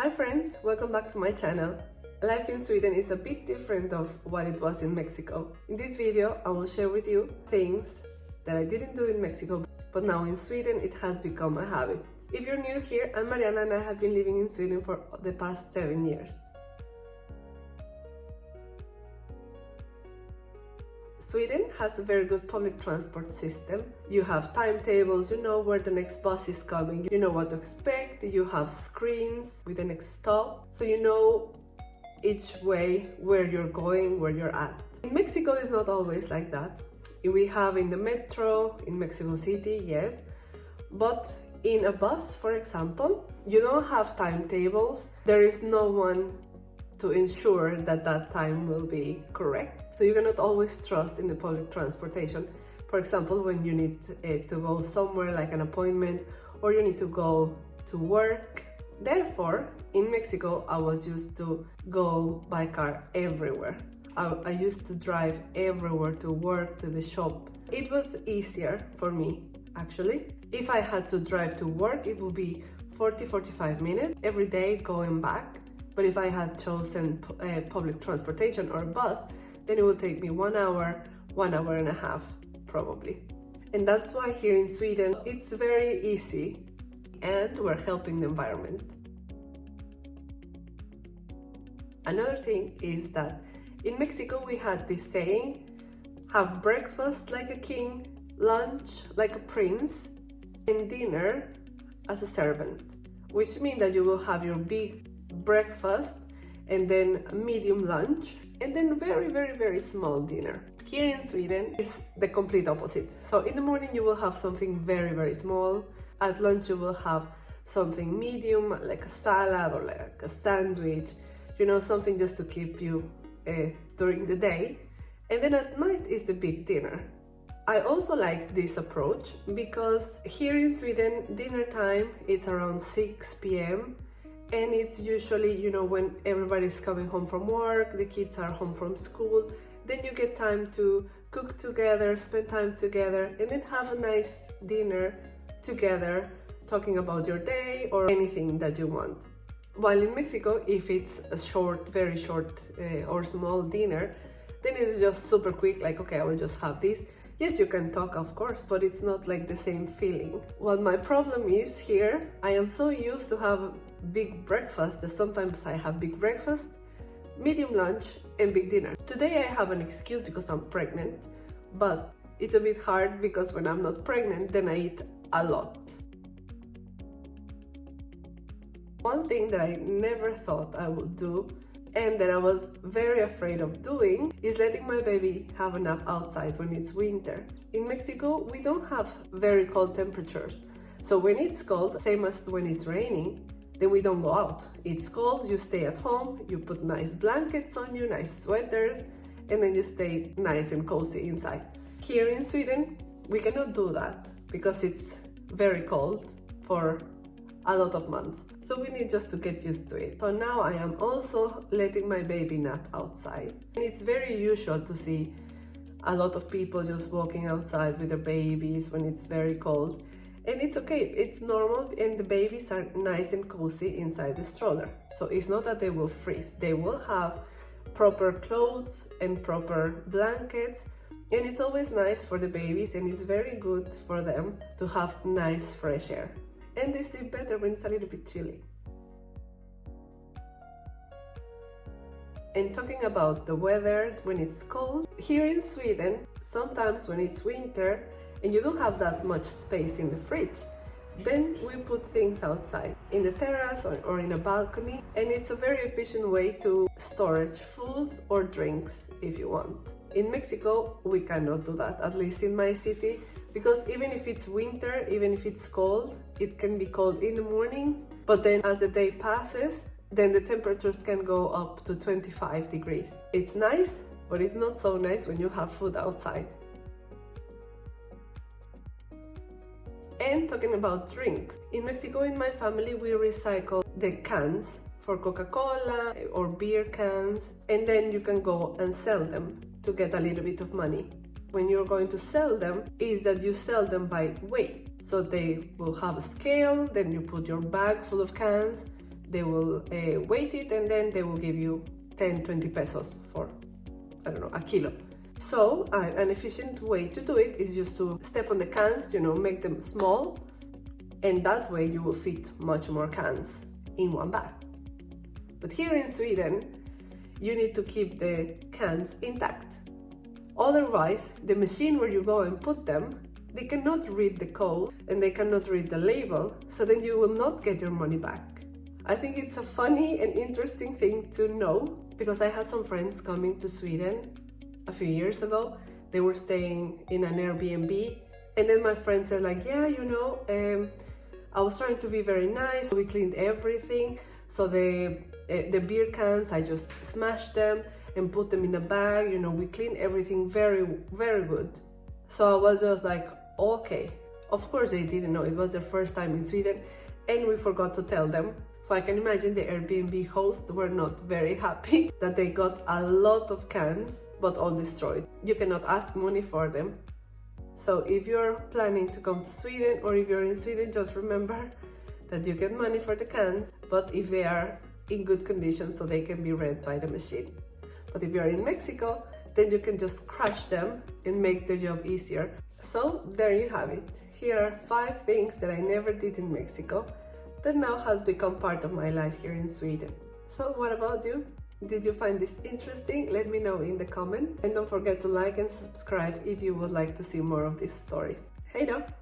Hi friends, welcome back to my channel. Life in Sweden is a bit different of what it was in Mexico. In this video, I will share with you things that I didn't do in Mexico, but now in Sweden it has become a habit. If you're new here, I'm Mariana and I have been living in Sweden for the past 7 years. Sweden has a very good public transport system. You have timetables, you know where the next bus is coming, you know what to expect, you have screens with the next stop, so you know each way where you're going, where you're at. In Mexico it's not always like that. We have in the metro, in Mexico City, yes, but in a bus, for example, you don't have timetables. There is no one to ensure that that time will be correct. So you cannot always trust in the public transportation. For example, when you need to go somewhere like an appointment or you need to go to work. Therefore, in Mexico, I was used to go by car everywhere. I used to drive everywhere to work, to the shop. It was easier for me, actually. If I had to drive to work, it would be 40-45 minutes every day going back. But if I had chosen public transportation or bus, then it would take me 1 hour, 1.5 hours, probably. And that's why here in Sweden, it's very easy and we're helping the environment. Another thing is that in Mexico, we had this saying, have breakfast like a king, lunch like a prince, and dinner as a servant, which means that you will have your big breakfast and then a medium lunch and then very small dinner. Here in Sweden is the complete opposite. So in the morning you will have something very small. At lunch you will have something medium like a salad or like a sandwich, you know, something just to keep you during the day. And then at night is the big dinner. I also like this approach because here in Sweden dinner time is around 6 p.m. and it's usually, you know, when everybody's coming home from work, the kids are home from school, then you get time to cook together, spend time together, and then have a nice dinner together, talking about your day or anything that you want. While in Mexico, if it's a short, very short or small dinner, then it's just super quick, like, okay, I will just have this. Yes, you can talk, of course, but it's not like the same feeling. What my problem is here, I am so used to have big breakfast that sometimes I have big breakfast, medium lunch, and big dinner. Today I have an excuse because I'm pregnant, but it's a bit hard because when I'm not pregnant, then I eat a lot. One thing that I never thought I would do and that I was very afraid of doing is letting my baby have a nap outside when it's winter. In Mexico, we don't have very cold temperatures. So when it's cold, same as when it's raining, then we don't go out. It's cold, you stay at home, you put nice blankets on you, nice sweaters, and then you stay nice and cozy inside. Here in Sweden, we cannot do that because it's very cold for a lot of months. So we need just to get used to it. So now I am also letting my baby nap outside. And it's very usual to see a lot of people just walking outside with their babies when it's very cold. And it's okay, it's normal, and the babies are nice and cozy inside the stroller. So it's not that they will freeze. They will have proper clothes and proper blankets. And it's always nice for the babies and it's very good for them to have nice fresh air. And they sleep better when it's a little bit chilly. And talking about the weather when it's cold, here in Sweden, sometimes when it's winter and you don't have that much space in the fridge, then we put things outside in the terrace or in a balcony, and it's a very efficient way to storage food or drinks if you want. In Mexico, we cannot do that, at least in my city, because even if it's winter, even if it's cold, it can be cold in the morning, but then as the day passes, then the temperatures can go up to 25 degrees. It's nice, but it's not so nice when you have food outside. And talking about drinks, in Mexico, in my family, we recycle the cans for Coca-Cola or beer cans, and then you can go and sell them to get a little bit of money. When you're going to sell them, is that you sell them by weight. So they will have a scale, then you put your bag full of cans, they will weight it, and then they will give you 10-20 pesos for, I don't know, a kilo. So an efficient way to do it is just to step on the cans, make them small, and that way you will fit much more cans in one bag. But here in Sweden, you need to keep the cans intact. Otherwise, the machine where you go and put them, they cannot read the code and they cannot read the label, so then you will not get your money back. I think it's a funny and interesting thing to know, because I had some friends coming to Sweden a few years ago. They were staying in an Airbnb, and then my friend said like, yeah, I was trying to be very nice. We cleaned everything. So the beer cans, I just smashed them and put them in a bag. We cleaned everything very, very good. So I was just like, okay. Of course they didn't know. It was their first time in Sweden, and we forgot to tell them. So I can imagine the Airbnb hosts were not very happy that they got a lot of cans, but all destroyed. You cannot ask money for them. So if you're planning to come to Sweden, or if you're in Sweden, just remember that you get money for the cans, but if they are in good condition so they can be read by the machine. But if you're in Mexico, then you can just crush them and make the job easier. So there you have it. Here are 5 things that I never did in Mexico that now has become part of my life here in Sweden. So what about you? Did you find this interesting? Let me know in the comments. And don't forget to like and subscribe if you would like to see more of these stories. Hej då!